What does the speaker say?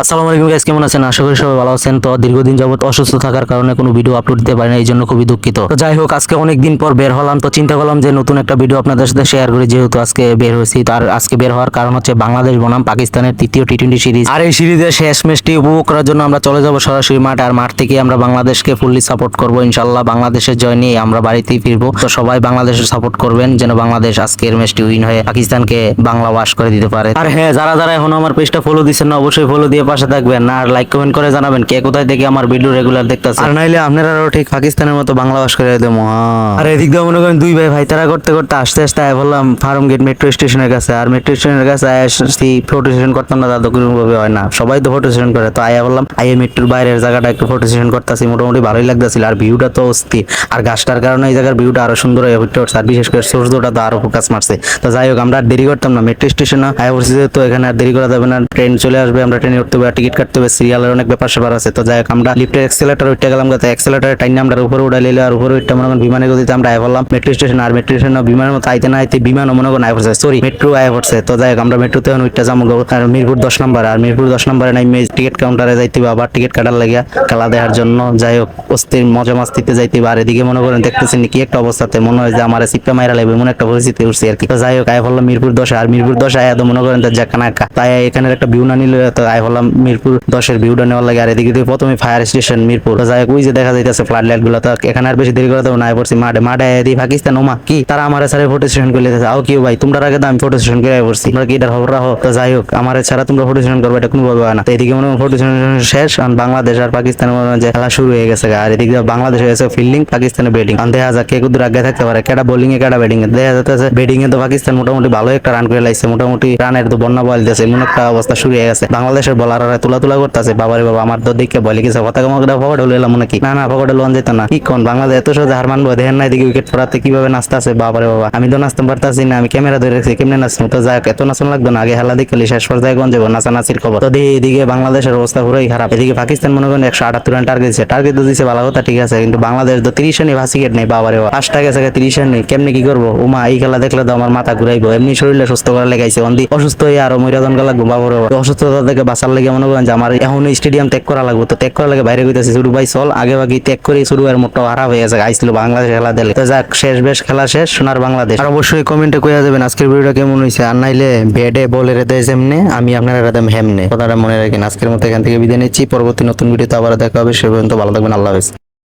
আসসালামু আলাইকুম গাইস, কেমন আছেন? আশা করি সবাই ভালো আছেন। তো দীর্ঘদিন যাবত অসুস্থ থাকার কারণে কোনো ভিডিও আপলোড দিতে পারি না, এই জন্য খুবই দুঃখিত। তো যাই হোক, আজকে অনেক দিন পর বের হলাম, তো চিন্তা করলাম যে নতুন একটা ভিডিও আপনাদের সাথে শেয়ার করি। যেহেতু আজকে বের হয়েছি, তার আজকে বের হওয়ার কারণ হচ্ছে বাংলাদেশ বনাম পাকিস্তানের তৃতীয় টি-20 সিরিজ। আর এই সিরিজের শেষ ম্যাচটি উপভোগ করার জন্য আমরা চলে যাব সরাসরি মাঠে। আর মাঠ থেকে আমরা বাংলাদেশকে ফুললি সাপোর্ট করবো ইনশাল্লাহ। বাংলাদেশের জয় নিয়ে আমরা বাড়িতেই ফিরবো। তো সবাই বাংলাদেশের সাপোর্ট করবেন যেন বাংলাদেশ আজকের ম্যাচটি উইন হয়ে পাকিস্তানকে বাংলা ওয়াশ করে দিতে পারে। আর হ্যাঁ, যারা যারা এখন আমার পেজটা ফলো দিচ্ছেন না, অবশ্যই ফলো দিয়ে পাশে থাকবেন। আর লাইক কমেন্ট করে জানাবেন কে কোথায় থেকে আমার ভিডিও রেগুলার দেখতেছেন। আর নাইলে আপনারাও ঠিক পাকিস্তানের মতো বাংলা ভাষ করে দেবো। আর এদিক দিয়ে মনে করেন দুই ভাই তারা করতে করতে আস্তে আস্তে আয় বললাম ফার্ম গেট মেট্রো স্টেশনের কাছে। আর মেট্রো স্টেশনের কাছে আসছি, ফটো সেশন করতাম না, দাদা কোনো ভাবে হয় না, সবাই তো ফটো সেশন করে। তো আয়া বললাম আইএ মেট্রোর বাইরের জায়গাটা একটু ফটো সেশন করতেছি, মোটামুটি ভালোই লাগতেছিল। আর ভিউটা তো অস্থির, আর গাছটার কারণে এই জায়গার ভিউটা আরো সুন্দর হয়ে উঠতে উঠছে। আর বিশেষ করে সূর্যটা তো আরো ফোকাস মারছে। তো যাই হোক, আমরা আর দেরি করতাম না, মেট্রো স্টেশনে আয়া পড়ছি, তো এখানে আর দেরি করা যাবে না। ট্রেন চলে আসবে, আমরা ট্রেনে উঠতে হবে, টিকিট কাটতে হবে, সিরিয়ালের অনেক ব্যাপার স্যাপার আছে। তো যাই হোক, আমরা লিফটের এক্সেলেটার উঠতে গেলাম, যাতে এক্সেলেটারে টাইম আমরা উপরে উঠে নিলে। আর উপরে উঠতে মনে করেন বিমানের গতিতে আমরা আয় বললাম মেট্রো স্টেশন। আর মেট্রো স্টেশন বিমানের মতো আইতে না আইতে বিমানও মনে করেন আয় পড়ছে, সরি মেট্রো আয় পড়ছে। তো যাই হোক, আমরা মেট্রোতে উঠতে যাবো আর মিরপুর 10 নম্বর। আর মিরপুর 10 নম্বরে নাই টিকিট কাউন্টারে যাইতে হবে, আবার টিকিট কাটার লাগিয়া খেলা দেখার জন্য। যাই হোক, অস্থির মজা মাস্তিতে যাইতে হবে। আর এদিকে মনে করেন দেখতেছেন কি একটা অবস্থাতে, মনে হয় যে আমার সিপটা মাইরা লাগবে এমন একটা পরিস্থিতি উঠছে আর কি। তো যাই হোক, আয় বললাম মিরপুর 10। আর মিরপুর 10 আয় তো মনে করেন জাকানা তাই এখানের একটা ভিউ না নিলে, তো আয় বললাম মিরপুর 10-এর ভিউটা নেওয়ার লাগে। আর এদিকে প্রথমে ফায়ার স্টেশন মিরপুর। তো যাই হোক, ওই যে দেখা যাইতেছে ফ্লাড লাইট গুলো। তো এখানে আর বেশি দেরি করে দেবো না, পড়ছি মাঠে। মাঠে এদি পাকিস্তান ওমা কি তারা আমার সাথে ফটো সেশন করে দিতেছে। আও কি ভাই, তোমরা আগে তো আমি ফটো সেশন করে পড়ছি, তোমরা কি এটা খবর রাখো? তো যাই হোক, আমার ছাড়া তোমরা ফটো সেশন করবে এটা কোনো ভাবে হয় না। তো এদিকে মনে হয় ফটো সেশন শেষ, আর বাংলাদেশ আর পাকিস্তানের মনে হয় যে খেলা শুরু হয়ে গেছে। আর এদিকে বাংলাদেশ হয়েছে ফিল্ডিং, পাকিস্তানের ব্যাটিং। আর দেখা যাক কে কুদুর আগে থাকতে পারে, কেটা বোলিং এ কেটা ব্যাটিং এ। দেখা যাচ্ছে ব্যাটিং এ তো পাকিস্তান মোটামুটি ভালো একটা রান করে লাইছে, মোটামুটি রানের তো বন্যা বল দিয়েছে, এমন একটা অবস্থা শুরু হয়ে গেছে। বাংলাদেশের বলাররা তুলা করতেছে, বাবারে বাবা, আমার তো দেখে বলে কিছু কথা কম পকেটে হলো এলাম নাকি, না পকেটে লোন যেত না কি কোন বাংলাদেশ এত সহজে হার মানবো? দেখেন না এদিকে উইকেট পড়াতে কিভাবে নাচতে আছে, বাবারে বাবা, আমি তো নাচতে পারতাছি না, আমি ক্যামেরা ধরে রেখেছি, কেমনে নাচবো? তো যাক, এত নাচন লাগবে না, আগে খেলা দেখে শেষ পর্যায়ে কোন যাবো নাচানাচির খবর। তো এদিকে বাংলাদেশের অবস্থা পুরোই খারাপ। এদিকে পাকিস্তান মনে করেন 178 রান টার্গেট দিচ্ছে, টার্গেট তো দিচ্ছে ভালো কথা, ঠিক আছে, কিন্তু বাংলাদেশ তো 30 রানে ভাসিকেট নেই, বাবারে বাবা, 5টা গেছে 30 রান নেই, কেমনি কি করবো? উমা, এই খেলা দেখলে তো আমার মাথা ঘুরাইবো। এমনি শরীরে সুস্থ করা লেগাইছে, অন্দি অসুস্থ হয়ে আরো মরিয়াদন লাগবো, বাবারে বাবা। অসুস্থতা থেকে বাঁচার লেগে মনে করেন যে আমার এখন স্টেডিয়াম ত্যাগ করা লাগবে। তো ত্যাগ করা লাগে বাইরে কইতেছি, শুরু ভাই চল আগে ত্যাগ করি, শুরু এর মোটটা হারাপ হয়ে গেছে, আইছিল বাংলাদেশ খেলা দিলে। তো যাক, শেষ বেশ খেলা শেষ, সোনার বাংলাদেশ। আর অবশ্যই কমেন্টে কইয়া যাবেন আজকের ভিডিওটা কেমন হয়েছে। আর নাইলে বেডে বলের দেয় যেমনে, আমি আপনারা রাদাম হেমনে, কথাটা মনে রাখেন। আজকের মতো এখান থেকে বিদায় নিচ্ছি, পরবর্তী নতুন ভিডিওতে আবার দেখা হবে। সে পর্যন্ত ভালো থাকবেন, আল্লাহ হাফেজ।